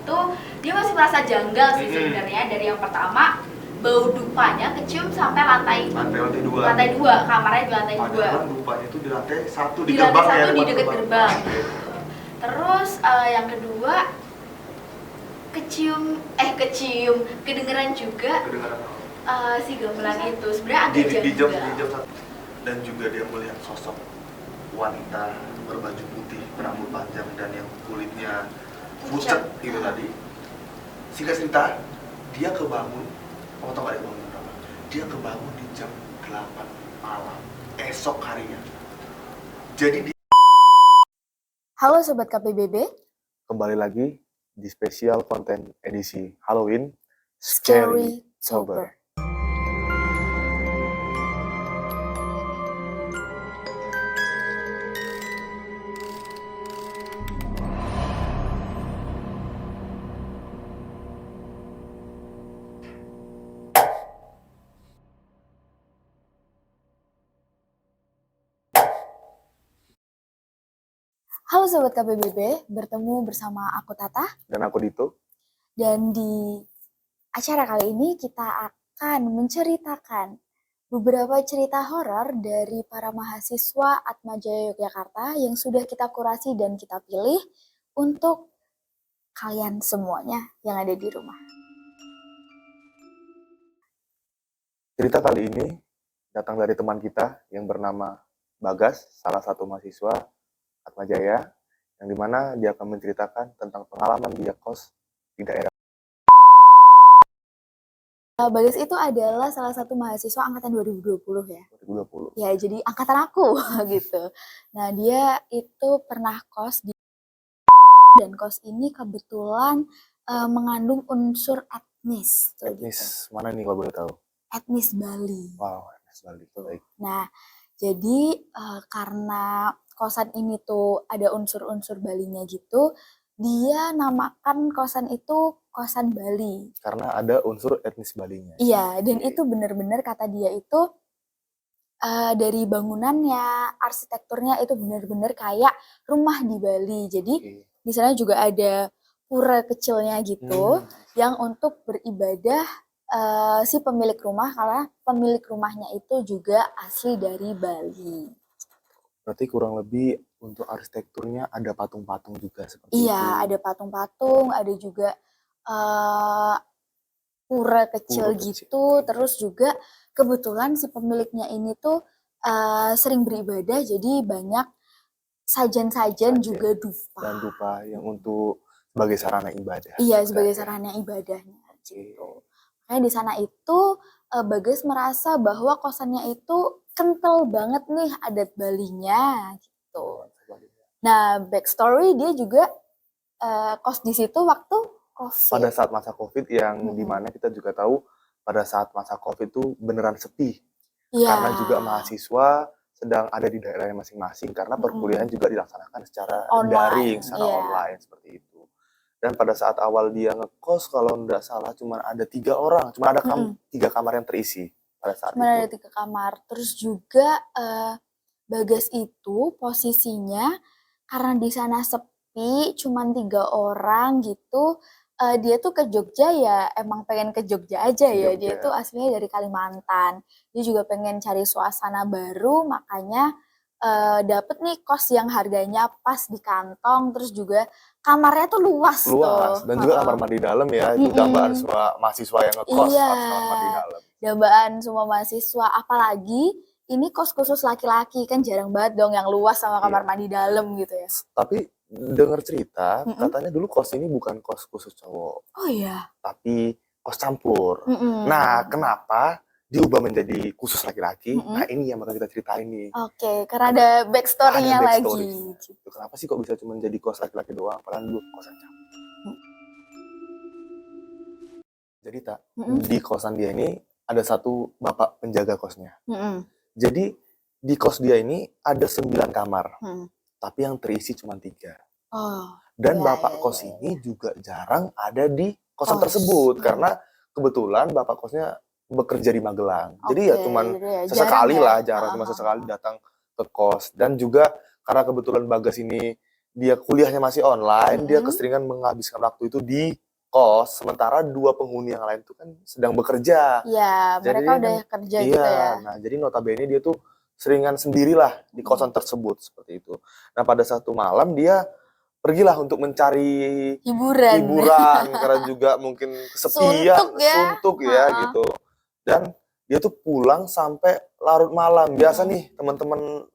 itu dia masih merasa janggal sih sebenarnya. Dari yang pertama, bau dupanya kecium sampai lantai dua, kamarnya di lantai 2. Padahal dupanya itu di lantai 1 di gerbang ya, di dekat gerbang. Terus yang kedua, kedengeran juga si gamelan itu. Sebenarnya agak janggal. Di jam 1. Dan juga dia melihat sosok wanita berbaju putih, berambut panjang dan yang kulitnya pucat itu tadi. Singkat cerita, dia kebangun. Kamu tahu gak dia bangun berapa? Dia kebangun di jam 8 malam esok harinya. Jadi dia... Halo Sobat KPBB, Kembali lagi di spesial konten edisi Halloween Scary Sober. Halo Sobat KPBB, bertemu bersama aku Tata. Dan aku Dito. Dan di acara kali ini kita akan menceritakan beberapa cerita horor dari para mahasiswa Atmajaya Yogyakarta yang sudah kita kurasi dan kita pilih untuk kalian semuanya yang ada di rumah. Cerita kali ini datang dari teman kita yang bernama Bagas, salah satu mahasiswa Atmajaya, yang dimana dia akan menceritakan tentang pengalaman dia kos di daerah. Bagas itu adalah salah satu mahasiswa angkatan 2020 ya. 2020. Ya, jadi angkatan aku gitu. Nah, dia itu pernah kos di dan kos ini kebetulan mengandung unsur etnis. Etnis gitu. mana nih kalau boleh tahu? Etnis Bali. Wow, etnis Bali. Baik. Nah, jadi karena kosan ini tuh ada unsur-unsur Balinya gitu, dia namakan kosan itu kosan Bali. Karena ada unsur etnis Balinya. Iya, dan itu benar-benar kata dia itu dari bangunannya, arsitekturnya itu benar-benar kayak rumah di Bali. Jadi di sana juga ada pura kecilnya gitu yang untuk beribadah si pemilik rumah, karena pemilik rumahnya itu juga asli dari Bali. Berarti kurang lebih untuk arsitekturnya ada patung-patung juga seperti itu. Iya, ada patung-patung, ada juga pura kecil gitu. Terus juga kebetulan si pemiliknya ini tuh sering beribadah, jadi banyak sajen-sajen juga dupa. Dan dupa yang untuk sebagai sarana ibadah. Iya, sebagai sarana ibadahnya gitu. Makanya di sana itu Bagas merasa bahwa kosannya itu kental banget nih adat Balinya gitu. Nah, backstory dia juga kos di situ waktu COVID. Pada saat masa COVID yang dimana kita juga tahu pada saat masa COVID itu beneran sepi. Karena juga mahasiswa sedang ada di daerahnya masing-masing karena perkuliahan juga dilaksanakan secara daring, secara online seperti itu. Dan pada saat awal dia ngekos, kalau nggak salah cuma ada 3 orang, cuma ada 3 kamar yang terisi pada saat itu. Ada 3 kamar. Terus juga Bagas itu posisinya karena di sana sepi, cuma 3 orang gitu. Dia tuh ke Jogja ya, emang pengen ke Jogja aja ya. Dia tuh aslinya dari Kalimantan. Dia juga pengen cari suasana baru, makanya dapet nih kos yang harganya pas di kantong, terus juga kamarnya tuh luas tuh. Dan juga kamar mandi dalam ya, itu dambaan semua mahasiswa yang ngekos kamar mandi dalam. Dambaan semua mahasiswa, apalagi ini kos khusus laki-laki, kan jarang banget dong yang luas sama kamar mandi dalam gitu ya. Tapi dengar cerita, katanya dulu kos ini bukan kos khusus cowok. Oh iya. Tapi kos campur. Nah, kenapa diubah menjadi khusus laki-laki? Nah, ini yang bakal kita ceritain nih. Oke, karena ada backstory-nya lagi. Gitu. Kenapa sih kok bisa cuma jadi kos laki-laki doang? Padahal dulu kosan campur. Jadi di kosan dia ini ada satu bapak penjaga kosnya. Jadi di kos dia ini ada 9 kamar. Tapi yang terisi cuma 3. Dan bapak kos ini juga jarang ada di kosan tersebut. Karena kebetulan bapak kosnya bekerja di Magelang. Jadi ya cuman sesekali lah, jarang cuma sesekali datang ke kos. Dan juga karena kebetulan Bagas ini dia kuliahnya masih online, dia keseringan menghabiskan waktu itu di kos, sementara 2 penghuni yang lain itu kan sedang bekerja. Iya, Jadi mereka udah kerja gitu ya. iya, nah jadi notabene dia tuh seringan sendirilah di kosan tersebut seperti itu. Nah pada satu malam dia pergilah untuk mencari Hiburan. karena juga mungkin kesepian, suntuk ya gitu. Dan dia tuh pulang sampai larut malam. Biasa nih teman-teman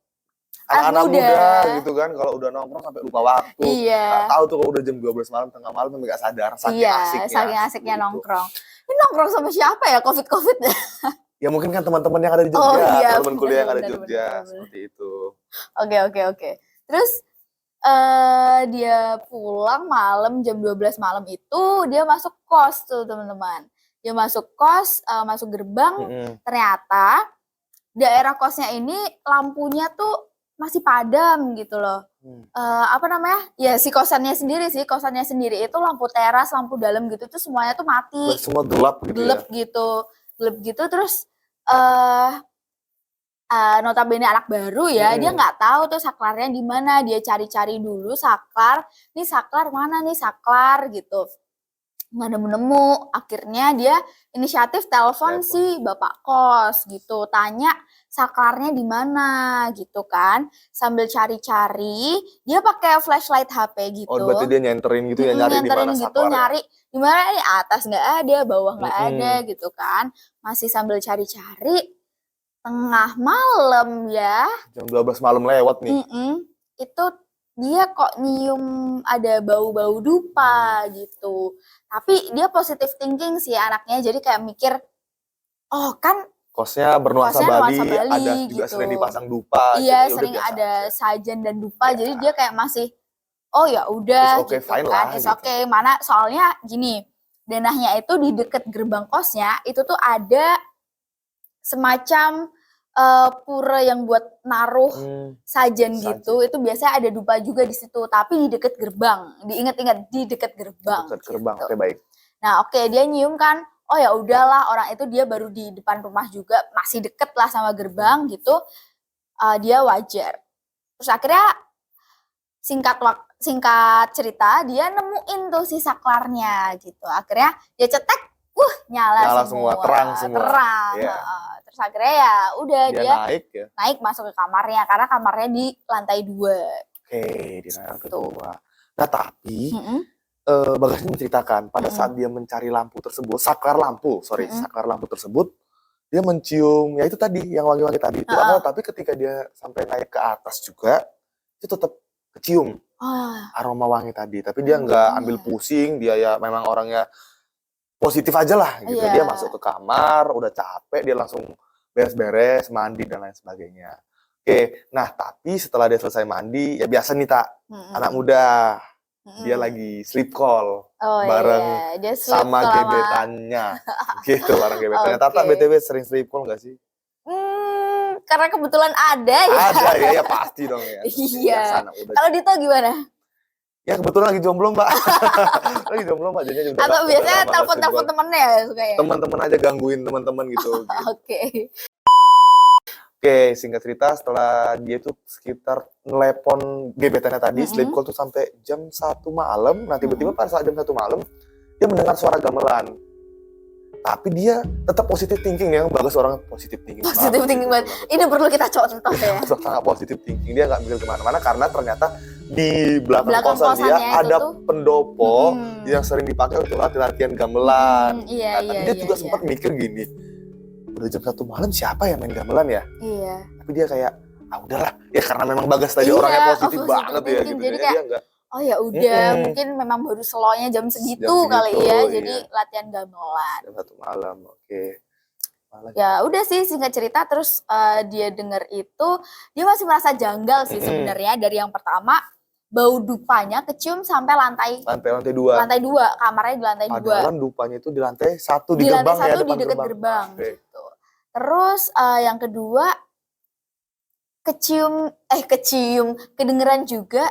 anak-anak muda gitu kan, kalau udah nongkrong sampai lupa waktu. Iya. Nggak tahu tuh kalau udah jam 12 malam, tengah malam sampai nggak sadar, saking asiknya. Saking asiknya nongkrong. Ini nongkrong sama siapa ya, Covid ya? Ya mungkin kan teman-teman yang ada di Jogja, teman kuliah yang ada di Jogja, seperti itu. Oke. Terus dia pulang malam jam 12 malam itu dia masuk kos tuh teman-teman. Dia masuk kos, masuk gerbang, ternyata daerah kosnya ini lampunya tuh masih padam gitu loh. Ya si kosannya sendiri itu lampu teras, lampu dalam gitu tuh semuanya tuh mati. Semua gelap gitu. Gelap gitu terus notabene anak baru ya, dia nggak tahu tuh saklarnya di mana. Dia cari-cari dulu saklar. Nih saklar mana nih saklar gitu. Nggak nemu-nemu. Akhirnya dia inisiatif telepon si bapak kos gitu, tanya saklarnya di mana gitu kan. Sambil cari-cari, dia pakai flashlight HP gitu. Oh, berarti dia nyenterin gitu ya, nyari di mana saklarnya. Nyari di mana nih, atas nggak ada, bawah nggak ada gitu kan. Masih sambil cari-cari, tengah malam ya. Jam 12 malam lewat nih. Itu dia kok nyium ada bau-bau dupa gitu. Tapi dia positive thinking sih anaknya, jadi kayak mikir, oh kan kosnya bernuansa Bali, ada juga gitu. sering dipasang dupa. Iya, sering ada sajen dan dupa, jadi dia kayak masih, oh ya udah gitu kan, lah, oke. Mana soalnya gini, denahnya itu di deket gerbang kosnya itu tuh ada semacam pura yang buat naruh sajen gitu. Itu biasanya ada dupa juga di situ, tapi di deket gerbang. Diingat-ingat di deket gerbang. Gitu. Oke, baik. Nah, dia nyium kan, oh ya udahlah, orang itu dia baru di depan rumah juga, masih deket lah sama gerbang gitu. Dia wajar. Terus akhirnya singkat cerita, dia nemuin tuh si saklarnya gitu. Akhirnya dia cetek, nyala semua, terang semua. Terus akhirnya ya udah dia naik masuk ke kamarnya, karena kamarnya di lantai 2. Oke, di lantai 2. Nah tapi Bagas menceritakan pada saat dia mencari lampu tersebut, saklar lampu tersebut, dia mencium ya itu tadi yang wangi-wangi tadi itu. Tapi ketika dia sampai naik ke atas juga itu tetap kecium aroma wangi tadi. Tapi dia nggak ambil pusing, dia ya memang orangnya positif aja lah gitu. Dia masuk ke kamar, udah capek, dia langsung beres-beres, mandi dan lain sebagainya. Oke, nah tapi setelah dia selesai mandi, ya biasa nih anak muda, dia lagi sleep call bareng dia sama gebetannya, gitu bareng gebetannya. Tata BTW sering sleep call nggak sih? Karena kebetulan ada ya. Ada ya pasti dong ya. Iya. Kalau Dito gimana? Ya kebetulan lagi jomblo mbak. Lagi jomblo mbak, jadinya udah. Atau biasanya telepon temennya ya suka ya? Teman-teman aja gangguin teman-teman gitu. Oke, singkat cerita setelah dia tuh sekitar nelepon gebetannya tadi, sleep call tuh sampai jam 1 malam. Nah tiba-tiba pada saat jam 1 malam dia mendengar suara gamelan. Tapi dia tetap positive thinking ya, Bagas orang positive thinking. Positive thinking banget. Ini perlu kita contoh ya. Sangat positive thinking, dia nggak mikir kemana-mana karena ternyata di belakang kosan dia ada pendopo yang sering dipakai untuk latihan gamelan. Tapi dia juga sempat mikir gini, udah jam 1 malam siapa yang main gamelan ya? Iya. Tapi dia kayak, udahlah, ya karena memang Bagas tadi orangnya positif banget ya gitu. Jadi kayak, oh ya udah, mungkin memang baru slow-nya jam segitu kali ya, jadi latihan gamelan. Jam 1 malam, oke. Ya udah sih, singkat cerita terus dia denger itu, dia masih merasa janggal sih sebenarnya. Dari yang pertama, bau dupanya kecium sampai lantai 2. Lantai 2, kamarnya di lantai 2. Padahal dupanya itu di lantai 1 di gerbang ya, di dekat gerbang gitu. Terus yang kedua, kedengeran juga.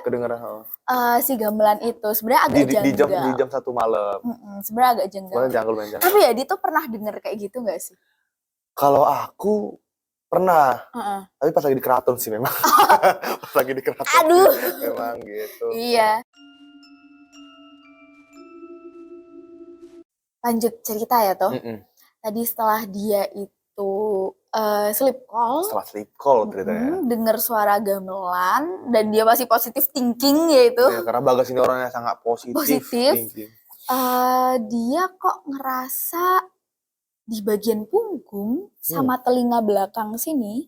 Si gamelan itu sebenarnya agak janggal. Di jam 1 malam. Sebenarnya agak janggal. Janggal. Tapi ya dia tuh pernah denger kayak gitu nggak sih? Kalau aku Pernah, Heeh. tapi pas lagi di keraton sih memang. Pas lagi di keraton. Aduh. Memang gitu. Iya. Lanjut cerita ya toh. Tadi setelah dia itu sleep call. Setelah sleep call ceritanya. Dengar suara gamelan dan dia masih positive thinking yaitu. Ya, karena Bagas ini orangnya sangat positif. Thinking. Dia kok ngerasa di bagian punggung sama telinga belakang sini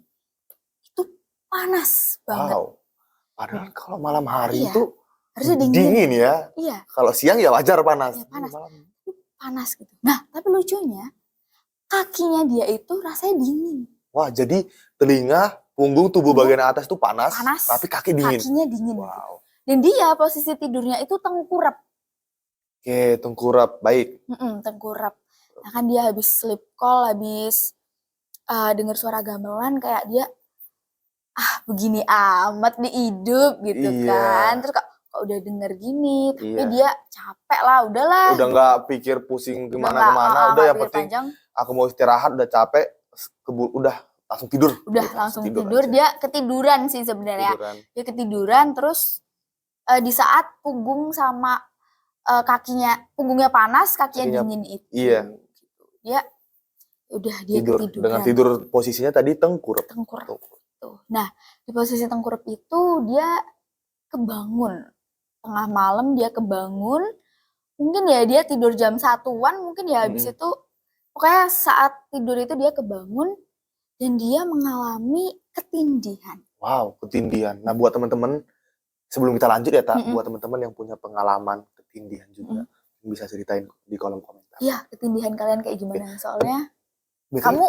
itu panas banget. Wow. Padahal kalau malam hari Iya. itu Harusnya dingin ya. Iya. Kalau siang ya wajar panas. Ya, panas gitu. Nah, tapi lucunya kakinya dia itu rasanya dingin. Wah, jadi telinga, punggung, tubuh bagian atas itu panas, tapi kaki dingin. Kakinya dingin. Wow. Dan dia posisi tidurnya itu tengkurap. Oke, tengkurap. Baik. Tengkurap. Nah kan dia habis sleep call, habis dengar suara gamelan kayak dia begini amat nih hidup gitu kan. Terus kok udah denger gini, tapi dia capek lah, udahlah. Udah nggak pikir pusing kemana-kemana, udah yang penting aku mau istirahat, udah capek, udah langsung tidur. Udah langsung tidur. Dia ketiduran sih sebenarnya. Dia ketiduran terus di saat punggung sama punggungnya panas, kakinya dingin itu. Iya. Dia tidur. ketiduran. Dengan tidur posisinya tadi tengkurap. Tuh. Nah, di posisi tengkurap itu dia kebangun. Tengah malam dia kebangun. Mungkin ya dia tidur jam 1-an, mungkin ya habis itu pokoknya saat tidur itu dia kebangun dan dia mengalami ketindihan. Wow, ketindihan. Nah, buat teman-teman sebelum kita lanjut ya, buat teman-teman yang punya pengalaman ketindihan juga bisa ceritain di kolom komentar. Iya, ketindihan kalian kayak gimana? Soalnya kamu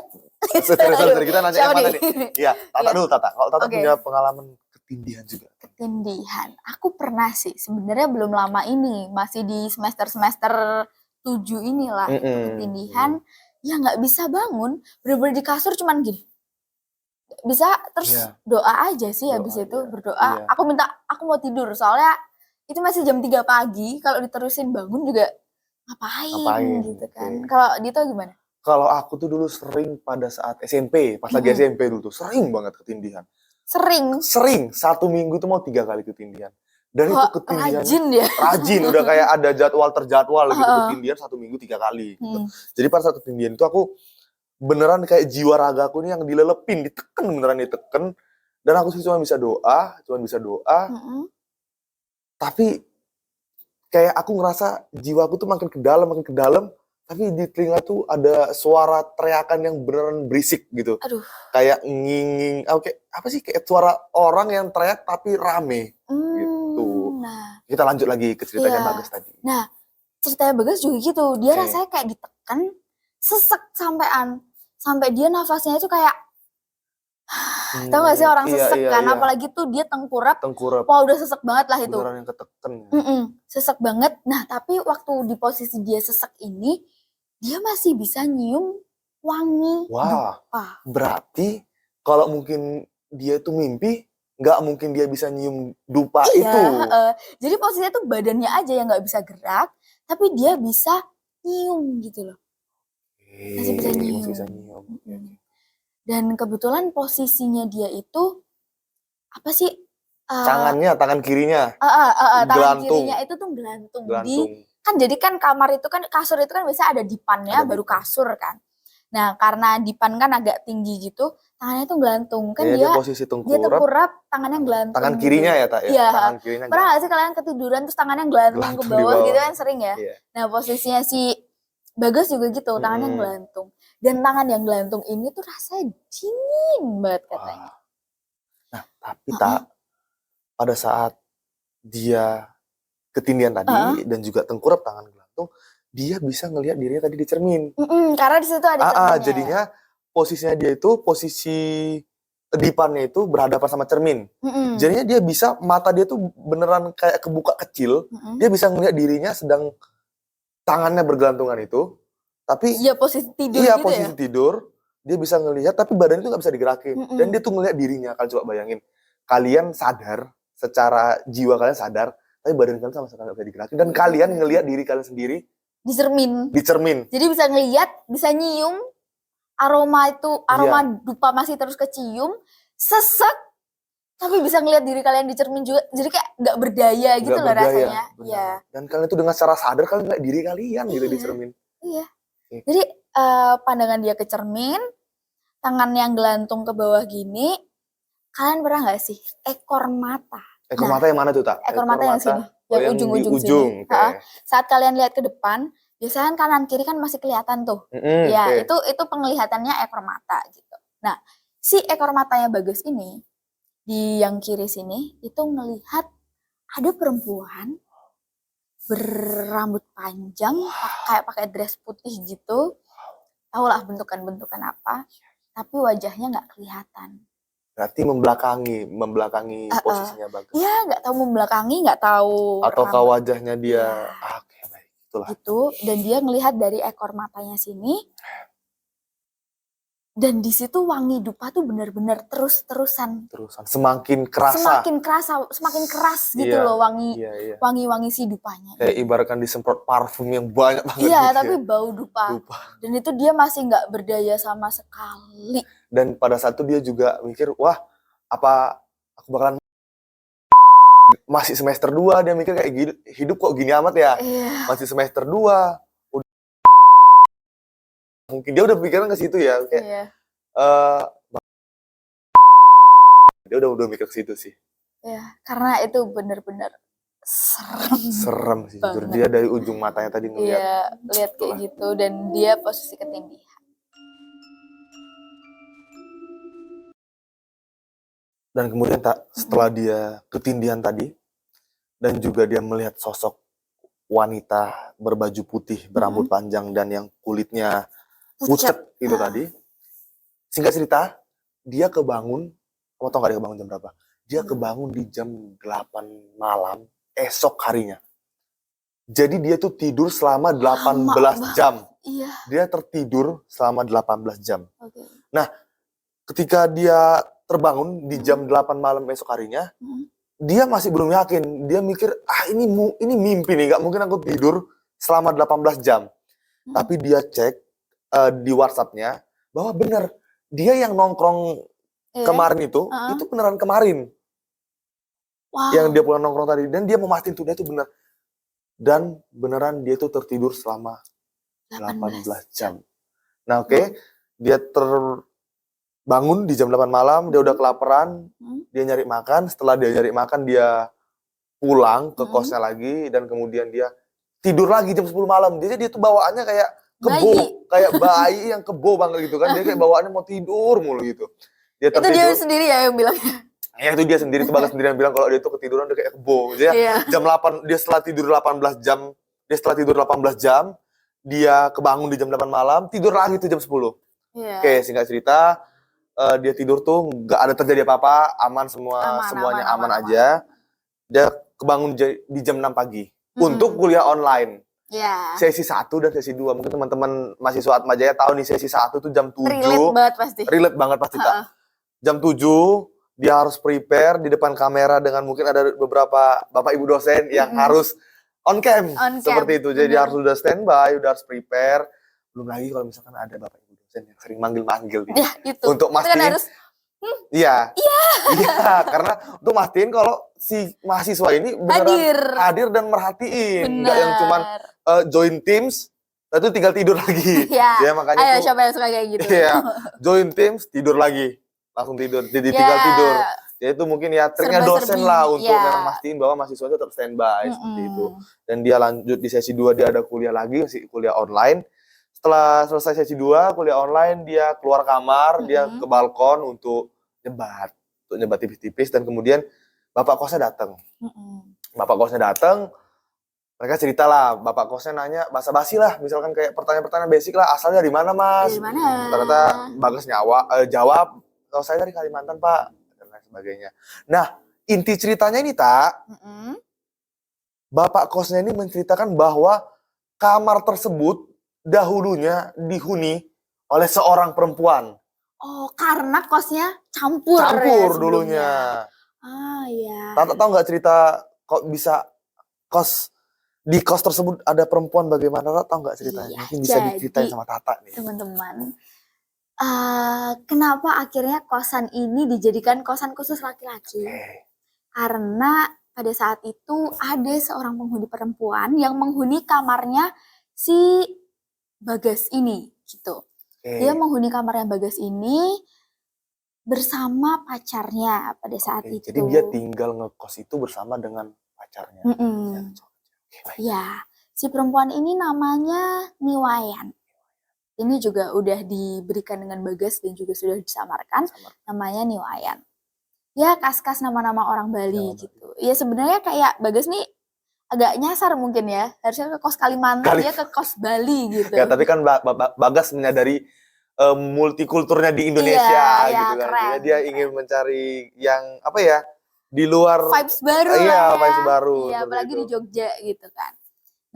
sorry, kita nanya yang mana nih? Iya, Tata dulu, Tata. Kalau Tata punya pengalaman ketindihan juga. Ketindihan. Aku pernah sih, sebenarnya belum lama ini, masih di semester 7 inilah. Ketindihan, ya nggak bisa bangun, bener-bener di kasur cuman gini. Bisa terus doa aja sih habis itu, berdoa. Aku mau tidur, soalnya itu masih jam 3 pagi, kalau diterusin bangun juga ngapain gitu kan. Kalau Dito gimana? Kalau aku tuh dulu sering pada saat SMP, pas lagi SMP dulu tuh sering banget ketindihan. Sering, 1 minggu tuh mau 3 kali ketindihan. Dan itu ketindihan rajin, udah kayak ada jadwal terjadwal gitu, ketindihan 1 minggu 3 kali gitu. Jadi pada saat ketindihan itu aku beneran kayak jiwa ragaku nih yang dilelepin, diteken. Dan aku sih cuma bisa doa. Tapi kayak aku ngerasa jiwaku tuh makin ke dalam, tapi di telinga tuh ada suara teriakan yang beneran berisik gitu. Aduh. Kayak nginging, kayak suara orang yang teriak tapi rame gitu. Nah, kita lanjut lagi ke ceritanya Bagas tadi. Nah, ceritanya Bagas juga gitu. Dia rasanya kayak ditekan, sesek sampai dia nafasnya itu kayak tau gak sih orang sesek kan? Apalagi tuh dia tengkurap. Wah udah sesek banget lah itu. Beneran yang keteken. Sesek banget. Nah tapi waktu di posisi dia sesek ini, dia masih bisa nyium wangi dupa. Berarti kalau mungkin dia itu mimpi, nggak mungkin dia bisa nyium dupa itu. Jadi posisinya tuh badannya aja yang nggak bisa gerak, tapi dia bisa nyium gitu loh. Masih bisa nyium. Dan kebetulan posisinya dia itu apa sih? Tangan kirinya. Tangan kirinya itu tuh gelantung. Jadi kan kamar itu kan, kasur itu kan biasa ada dipannya, baru kasur kan. Nah karena dipan kan agak tinggi gitu, tangannya tuh gelantung. Kan dia posisi dia tengkurap, tangannya gelantung. Tangan kirinya gitu. Tangan kirinya. Pernah gak sih kalian ketiduran terus tangannya gelantung ke bawah gitu kan, sering ya? Nah posisinya si Bagas juga gitu, tangannya gelantung. Dan tangan yang gelantung ini tuh rasanya dingin banget katanya. Nah tapi pada saat dia ketindihan tadi dan juga tengkurap tangan gelantung, dia bisa ngelihat dirinya tadi di cermin. Karena di situ ada cerminnya. Jadinya posisinya dia itu, posisi dipannya itu berhadapan sama cermin. Jadinya dia bisa, mata dia tuh beneran kayak kebuka kecil. Dia bisa ngelihat dirinya sedang tangannya bergelantungan itu. Tapi posisi tidur posisi tidur. Dia bisa ngelihat, tapi badan itu nggak bisa digerakin. Dan dia tuh ngelihat dirinya. Kalian coba bayangin. Kalian sadar, secara jiwa kalian sadar, tapi badan kalian sama sekali nggak bisa digerakin. Dan kalian ngelihat diri kalian sendiri di cermin. Di cermin. Jadi bisa ngelihat, bisa nyium aroma dupa masih terus kecium, sesek, tapi bisa ngelihat diri kalian di cermin juga, jadi kayak nggak berdaya gitu loh rasanya. Iya. Dan kalian itu dengan secara sadar kalian ngeliat diri kalian gitu di cermin. Iya. Jadi pandangan dia ke cermin, tangan yang gelantung ke bawah gini, kalian pernah nggak sih ekor mata? Ekor mata yang mana tuh, Tak? Ekor mata yang sini, yang ujung-ujung sini. Okay. Saat kalian lihat ke depan, biasanya kan kanan kiri kan masih kelihatan tuh. Ya, itu penglihatannya ekor mata gitu. Nah, si ekor matanya Bagas ini di yang kiri sini itu ngelihat ada perempuan berambut panjang, pakai dress putih gitu. Tahu lah bentukan-bentukan apa, tapi wajahnya nggak kelihatan. Berarti membelakangi posisinya Bagas. Iya, nggak tahu membelakangi, nggak tahu. Ataukah wajahnya dia? Oke, baik, itulah. Gitu, dan dia ngelihat dari ekor matanya sini. Dan di situ wangi dupa tuh benar-benar terus-terusan. Semakin keras gitu loh wangi si dupanya. Kayak ibaratkan disemprot parfum yang banyak banget. Iya, gitu tapi bau dupa. Dan itu dia masih nggak berdaya sama sekali. Dan pada saat itu dia juga mikir, wah, apa aku bakalan masih semester 2, dia mikir kayak gitu, hidup kok gini amat ya. Masih semester 2. Mungkin dia udah pikiran ke situ ya, kayak dia udah mikir ke situ sih. Ya, karena itu benar-benar serem sih jujur. Dia dari ujung matanya tadi ngeliat. Iya, lihat kayak gitu, dan dia posisi ketindihan. Dan kemudian setelah dia ketindihan tadi, dan juga dia melihat sosok wanita berbaju putih, berambut panjang, dan yang kulitnya pucat itu tadi. Singkat cerita, dia kebangun, kamu tau gak dia kebangun jam berapa? Dia kebangun di jam 8 malam esok harinya. Jadi dia tuh tidur selama 18 jam. Iya. Dia tertidur selama 18 jam. Nah, ketika dia terbangun di jam 8 malam esok harinya, dia masih belum yakin. Dia mikir, ini mimpi nih, gak mungkin aku tidur selama 18 jam. Tapi dia cek di WhatsApp-nya bahwa benar dia yang nongkrong kemarin itu beneran kemarin. Yang dia pulang nongkrong tadi, dan dia memastikan tuh dia itu benar. Dan beneran dia tuh tertidur selama 18 jam. Nah, dia terbangun di jam 8 malam, dia udah kelaparan, dia nyari makan. Setelah dia nyari makan, dia pulang ke kosnya lagi, dan kemudian dia tidur lagi jam 10 malam. Dia tuh bawaannya kayak kebo, kayak bayi yang kebo banget gitu kan. Dia kayak bawaannya mau tidur mulu gitu. Dia tertidur. Itu dia sendiri ya yang bilangnya. Ya itu dia sendiri, itu Bagas sendiri yang bilang kalau dia tuh ketiduran dia kayak kebo. Jam 8, dia setelah tidur 18 jam, dia kebangun di jam 8 malam, tidur lagi tuh jam 10. Oke, singkat cerita, dia tidur tuh nggak ada terjadi apa-apa, aman semuanya aman aja. Dia kebangun di jam 6 pagi untuk kuliah online. Sesi 1 dan sesi 2. Mungkin teman-teman mahasiswa Atmajaya tahu nih, sesi 1 tuh jam 7. Relate banget pasti. Jam 7 dia harus prepare di depan kamera dengan mungkin ada beberapa Bapak Ibu dosen yang harus on cam seperti itu. Jadi dia harus udah standby, udah harus prepare. Belum lagi kalau misalkan ada Bapak Ibu dosen yang sering manggil-manggil untuk mastiin. Iya, karena untuk mastiin kalau si mahasiswa ini beneran hadir dan merhatiin, nggak yang cuman join Teams, itu tinggal tidur lagi. Ya makanya. Ayo siapa yang suka kayak gitu? Join Teams, tidur lagi, langsung tidur, jadi tinggal tidur. Ya itu mungkin ya triknya dosen lah untuk memang mastiin bahwa mahasiswa itu tetap standby seperti itu. Dan dia lanjut di sesi 2, dia ada kuliah lagi, kuliah online. Setelah selesai sesi 2, kuliah online, dia keluar kamar, dia ke balkon untuk nyebat tipis-tipis, dan kemudian bapak kosnya datang. Mereka cerita lah, bapak kosnya nanya basa-basi lah, misalkan kayak pertanyaan-pertanyaan basic lah, asalnya di mana Mas? Dari mana? Ternyata Bagas jawab, oh saya dari Kalimantan Pak, dan lain sebagainya. Nah, inti ceritanya ini bapak kosnya ini menceritakan bahwa kamar tersebut dahulunya dihuni oleh seorang perempuan. Oh, karena kosnya campur dulunya. Iya. Tata tahu nggak cerita kok bisa di kos tersebut ada perempuan bagaimana? Tata tahu nggak ceritanya? Mungkin bisa diceritain sama Tata nih. Teman-teman, Kenapa akhirnya kosan ini dijadikan kosan khusus laki-laki? Karena pada saat itu ada seorang penghuni perempuan yang menghuni kamarnya si Bagas ini, gitu. Dia menghuni kamarnya Bagas ini bersama pacarnya pada saat itu. Jadi dia tinggal ngekos itu bersama dengan pacarnya. Ya, si perempuan ini namanya Niwayan. Ini juga udah diberikan dengan Bagas dan juga sudah disamarkan. Namanya Niwayan. Ya, kas-kas nama-nama orang Bali gitu. Ya sebenarnya kayak Bagas nih agak nyasar mungkin ya. Harusnya ke kos Kalimantan, dia ke kos Bali gitu. Ya, tapi kan Bagas menyadari multikulturnya di Indonesia gitu kan. Keren, dia ingin mencari yang apa ya? Di luar vibes baru vibes baru. Iya, apalagi di Jogja gitu kan.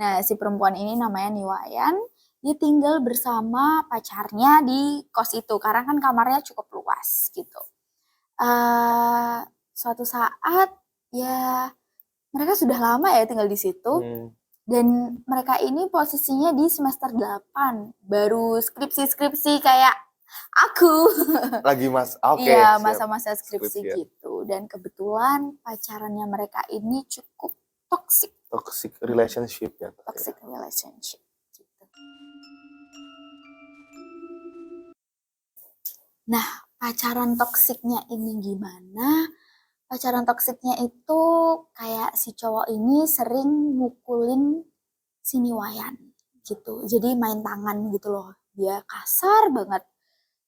Nah, si perempuan ini namanya Niwayan. Dia tinggal bersama pacarnya di kos itu karena kan kamarnya cukup luas gitu. Suatu saat ya mereka sudah lama ya tinggal di situ. Dan mereka ini posisinya di semester 8, baru skripsi kayak aku. Lagi Iya, masa-masa skripsi gitu. Dan kebetulan pacarannya mereka ini cukup toxic. Toxic relationship ya. Toxic relationship. Nah, pacaran toksiknya ini gimana? Pacaran toksiknya itu kayak si cowok ini sering mukulin si Niwayan gitu. Jadi main tangan gitu loh. Dia kasar banget.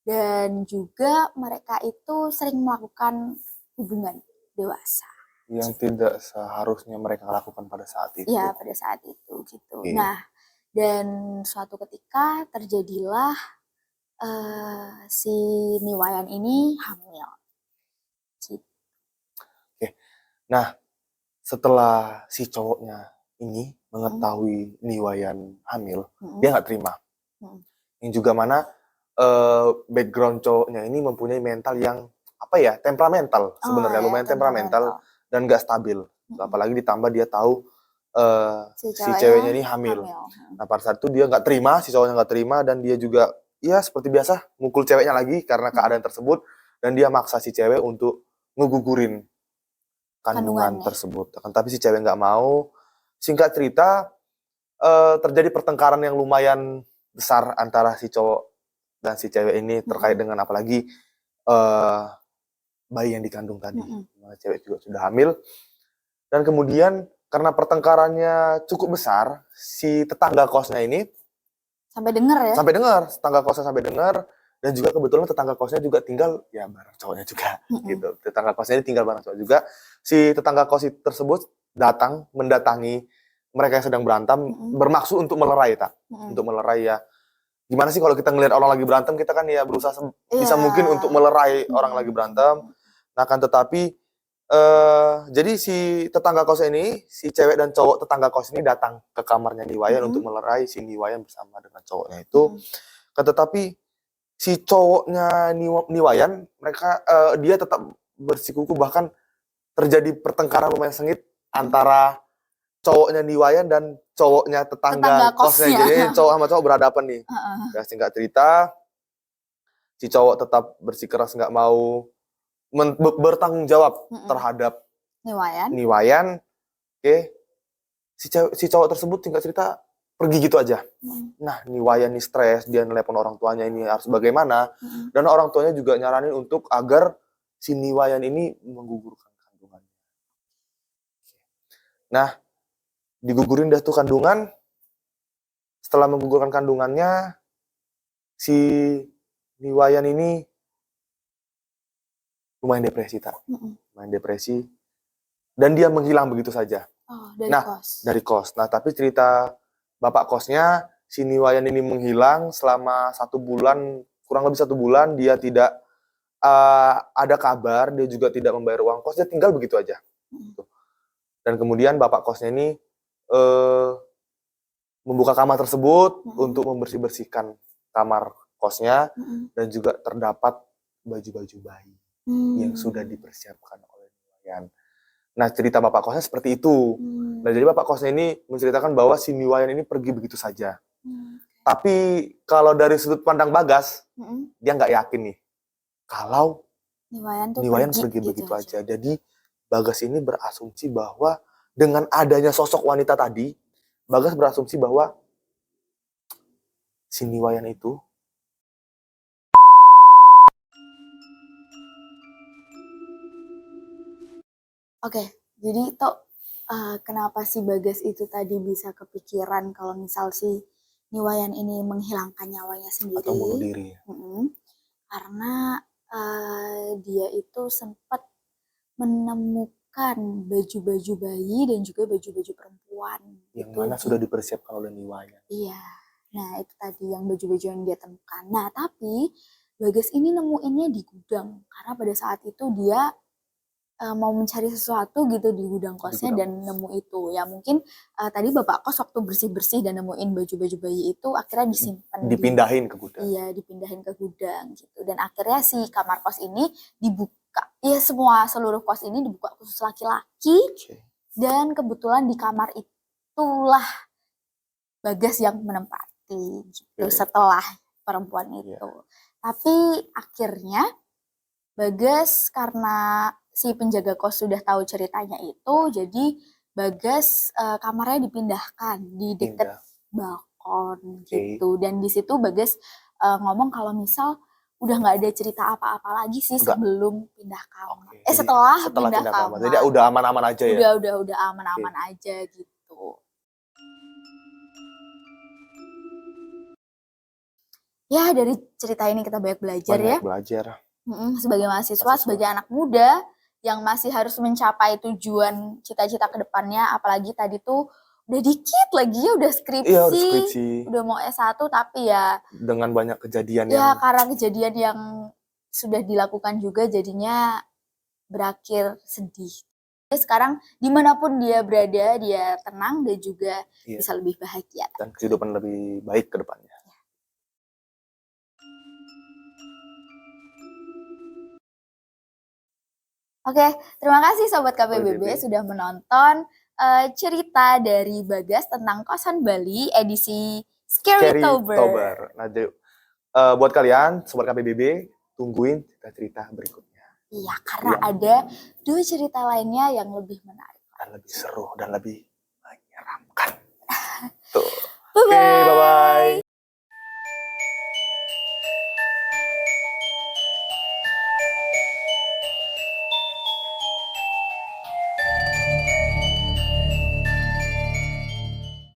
Dan juga mereka itu sering melakukan hubungan dewasa. Yang tidak seharusnya mereka lakukan pada saat itu. Iya, pada saat itu gitu. Nah, dan suatu ketika terjadilah si Niwayan ini hamil. Gitu. Nah, setelah si cowoknya ini mengetahui Niwayan hamil, dia nggak terima. Yang juga mana background cowoknya ini mempunyai mental yang apa ya, temperamental sebenarnya, lumayan temperamental dan nggak stabil. Apalagi ditambah dia tahu si ceweknya ini hamil. Nah, pada saat itu dia nggak terima, si cowoknya nggak terima, dan dia juga ya seperti biasa mukul ceweknya lagi karena keadaan tersebut, dan dia maksa si cewek untuk ngegugurin kandungan tersebut. Tapi si cewek nggak mau. Singkat cerita, terjadi pertengkaran yang lumayan besar antara si cowok dan si cewek ini terkait dengan apalagi bayi yang dikandung tadi. Cewek juga sudah hamil. Dan kemudian karena pertengkarannya cukup besar, si tetangga kosnya ini sampai dengar ya? Sampai dengar, tetangga kosnya sampai dengar. Dan juga kebetulan tetangga kosnya juga tinggal ya bareng cowoknya juga gitu. Tetangga kosnya ini tinggal bareng cowok juga. Si tetangga kos tersebut mendatangi mereka yang sedang berantem, bermaksud untuk melerai untuk melerai ya. Gimana sih kalau kita ngelihat orang lagi berantem, kita kan ya berusaha bisa mungkin untuk melerai orang lagi berantem. Nah, kan tetapi jadi si tetangga kos ini, si cewek dan cowok tetangga kos ini datang ke kamarnya Niwayan untuk melerai si Niwayan bersama dengan cowoknya itu. Tetapi si cowoknya Niwayan, dia tetap bersikuku, bahkan terjadi pertengkaran lumayan sengit antara cowoknya Niwayan dan cowoknya tetangga kosnya. Jadi cowok sama cowok berhadapan nih. Ya, singkat cerita, si cowok tetap bersikeras nggak mau bertanggung jawab terhadap Niwayan. Si cowok tersebut singkat cerita pergi gitu aja. Nah, Niwayan ini stres, dia nelpon orang tuanya ini harus bagaimana, dan orang tuanya juga nyaranin untuk agar si Niwayan ini menggugurkan kandungannya. Nah, digugurin dah tuh kandungan. Setelah menggugurkan kandungannya, si Niwayan ini lumayan depresi, lumayan depresi, dan dia menghilang begitu saja. Dari kos. Nah, tapi cerita bapak kosnya, si Niwayan ini menghilang selama 1 bulan, kurang lebih 1 bulan, dia tidak ada kabar, dia juga tidak membayar uang kos, dia tinggal begitu aja. Dan kemudian bapak kosnya ini membuka kamar tersebut untuk membersih-bersihkan kamar kosnya, dan juga terdapat baju-baju bayi yang sudah dipersiapkan oleh Niwayan. Nah, cerita bapak kosnya seperti itu. Nah, jadi bapak kosnya ini menceritakan bahwa si Niwayan ini pergi begitu saja. Tapi kalau dari sudut pandang Bagas, Mm-mm. dia nggak yakin nih kalau Niwayan pergi gitu begitu aja. Jadi Bagas ini berasumsi bahwa dengan adanya sosok wanita tadi, Bagas berasumsi bahwa si Niwayan itu Oke, jadi kenapa si Bagas itu tadi bisa kepikiran kalau misal si Niwayan ini menghilangkan nyawanya sendiri? atau bunuh diri. Karena dia itu sempat menemukan baju-baju bayi dan juga baju-baju perempuan. Yang gitu. mana sudah dipersiapkan oleh Niwayan. Iya, nah itu tadi yang baju-baju yang dia temukan. Nah tapi Bagas ini nemuinnya di gudang karena pada saat itu dia mau mencari sesuatu gitu di gudang kosnya dan nemu itu. Ya mungkin tadi bapak kos waktu bersih-bersih dan nemuin baju-baju bayi itu akhirnya disimpan. Dipindahin ke gudang. Iya, dipindahin ke gudang gitu. Dan akhirnya si kamar kos ini dibuka. Ya seluruh kos ini dibuka khusus laki-laki. Okay. Dan kebetulan di kamar itulah Bagas yang menempati gitu setelah perempuan itu. Tapi akhirnya Bagas karena si penjaga kos sudah tahu ceritanya itu, jadi Bagas kamarnya dipindahkan di dekat balkon gitu. Dan di situ Bagas ngomong kalau misal udah nggak ada cerita apa-apa lagi sih sebelum pindah kamar. Setelah pindah kamar. Jadi udah aman-aman aja ya? Udah aman-aman aja gitu. Ya dari cerita ini kita banyak belajar ya. Belajar. Sebagai mahasiswa, sebagai anak muda yang masih harus mencapai tujuan cita-cita ke depannya, apalagi tadi tuh udah dikit lagi ya udah skripsi, udah mau S1 tapi ya dengan banyak kejadian karena kejadian yang sudah dilakukan juga jadinya berakhir sedih. Jadi sekarang dimanapun dia berada, dia tenang dan juga bisa lebih bahagia. Dan kehidupan lebih baik ke depannya. Oke, terima kasih Sobat KPBB sudah menonton cerita dari Bagas tentang kosan Bali edisi Scary Tober. Nah, buat kalian Sobat KPBB, tungguin cerita-cerita berikutnya. Iya, karena ada 2 cerita lainnya yang lebih menarik. Dan lebih seru dan lebih menyeramkan. Tuh. Bye-bye. Oke, bye-bye.